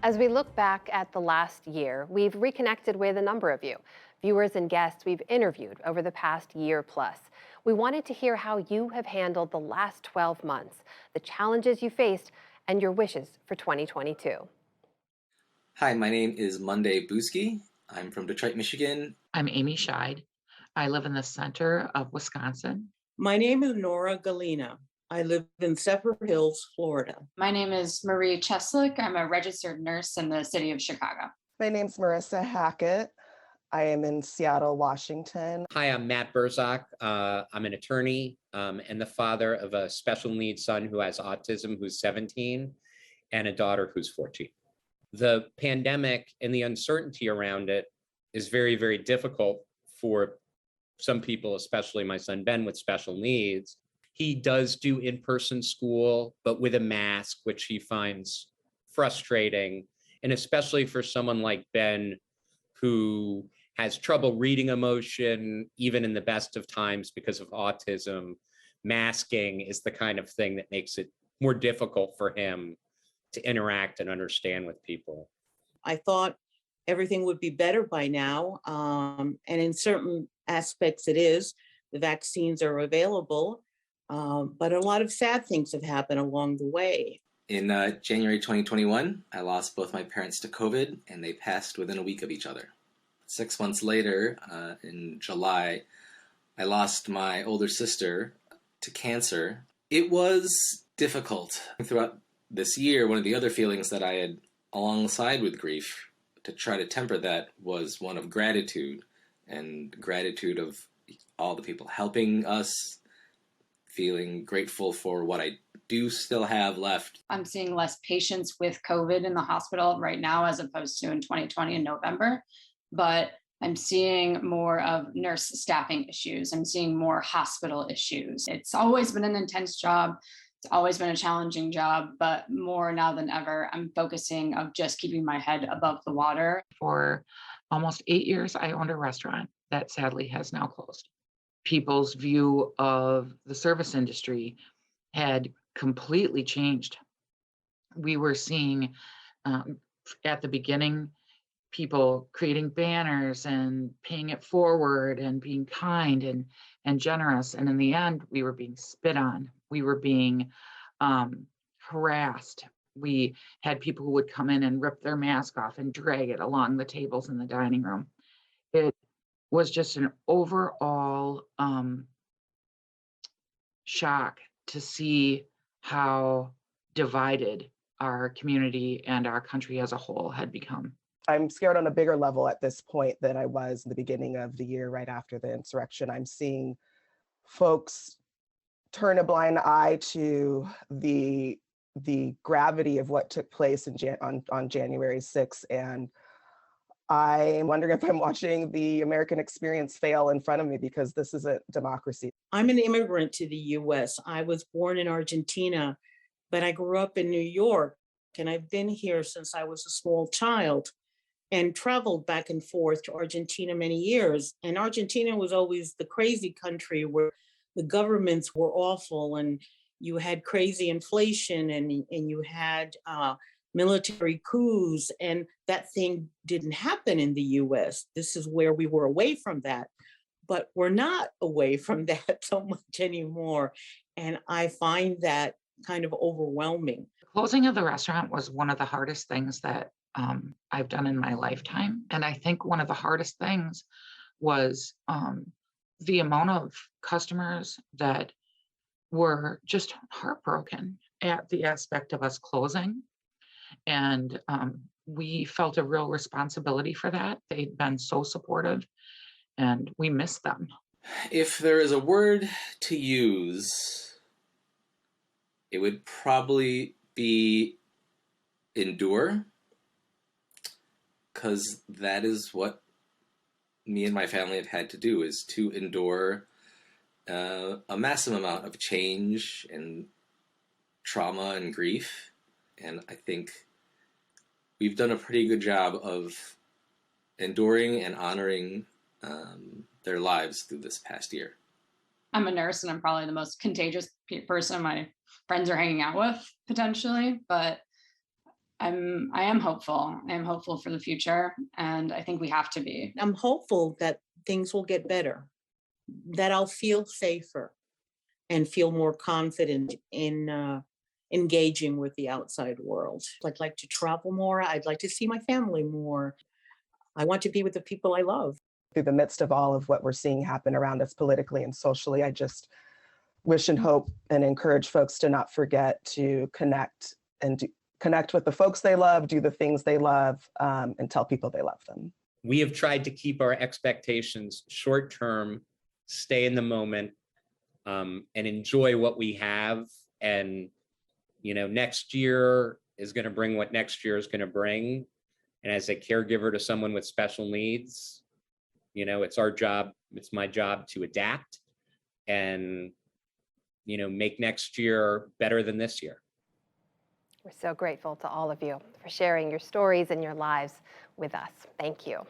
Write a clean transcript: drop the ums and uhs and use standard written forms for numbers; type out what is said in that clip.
As we look back at the last year, we've reconnected with a number of you, viewers and guests we've interviewed over the past year plus. We wanted to hear how you have handled the last 12 months, the challenges you faced, and your wishes for 2022. Hi, my name is Monday Buski. I'm from Detroit, Michigan. I'm Amy Scheid. I live in the center of Wisconsin. My name is Nora Galina. I live in Zephyrhills, Hills, Florida. My name is Marie Cheslick. I'm a registered nurse in the city of Chicago. My name's Marissa Hackett. I am in Seattle, Washington. Hi, I'm Matt Burzak. I'm an attorney and the father of a special needs son who has autism, who's 17, and a daughter who's 14. The pandemic and the uncertainty around it is very, very difficult for some people, especially my son Ben with special needs. He does do in-person school, but with a mask, which he finds frustrating. And especially for someone like Ben, who has trouble reading emotion, even in the best of times because of autism, masking is the kind of thing that makes it more difficult for him to interact and understand with people. I thought everything would be better by now. And in certain aspects it is. The vaccines are available, but a lot of sad things have happened along the way. In January 2021, I lost both my parents to COVID, and they passed within a week of each other. 6 months later, in July, I lost my older sister to cancer. It was difficult. Throughout this year, one of the other feelings that I had alongside with grief to try to temper that was one of gratitude, and gratitude of all the people helping us, feeling grateful for what I do still have left. I'm seeing less patients with COVID in the hospital right now as opposed to in 2020 in November, but I'm seeing more of nurse staffing issues. I'm seeing more hospital issues. It's always been an intense job. It's always been a challenging job, but more now than ever, I'm focusing of just keeping my head above the water. For almost 8 years, I owned a restaurant that sadly has now closed. People's view of the service industry had completely changed. We were seeing at the beginning, people creating banners and paying it forward and being kind and generous. And in the end, we were being spit on. We were being harassed. We had people who would come in and rip their mask off and drag it along the tables in the dining room. It was just an overall shock to see how divided our community and our country as a whole had become. I'm scared on a bigger level at this point than I was in the beginning of the year, right after the insurrection. I'm seeing folks turn a blind eye to the gravity of what took place on January 6th. And I'm wondering if I'm watching the American experience fail in front of me, because this isn't democracy. I'm an immigrant to the US. I was born in Argentina, but I grew up in New York, and I've been here since I was a small child and traveled back and forth to Argentina many years. And Argentina was always the crazy country where the governments were awful, and you had crazy inflation, and you had military coups, and that thing didn't happen in the US. This is where we were away from that, but we're not away from that so much anymore. And I find that kind of overwhelming. Closing of the restaurant was one of the hardest things that I've done in my lifetime. And I think one of the hardest things was the amount of customers that were just heartbroken at the aspect of us closing. And we felt a real responsibility for that. They'd been so supportive, and we missed them. If there is a word to use, it would probably be endure, because that is what me and my family have had to do, is to endure a massive amount of change and trauma and grief. And I think we've done a pretty good job of enduring and honoring their lives through this past year. I'm a nurse, and I'm probably the most contagious person my friends are hanging out with, potentially, but I am hopeful. I am hopeful for the future, and I think we have to be. I'm hopeful that things will get better, that I'll feel safer and feel more confident in engaging with the outside world. I'd like to travel more. I'd like to see my family more. I want to be with the people I love. Through the midst of all of what we're seeing happen around us politically and socially, I just wish and hope and encourage folks to not forget to connect and connect with the folks they love, do the things they love, and tell people they love them. We have tried to keep our expectations short term, stay in the moment, and enjoy what we have. And, next year is going to bring what next year is going to bring. And as a caregiver to someone with special needs, it's our job, it's my job to adapt and, make next year better than this year. We're so grateful to all of you for sharing your stories and your lives with us. Thank you.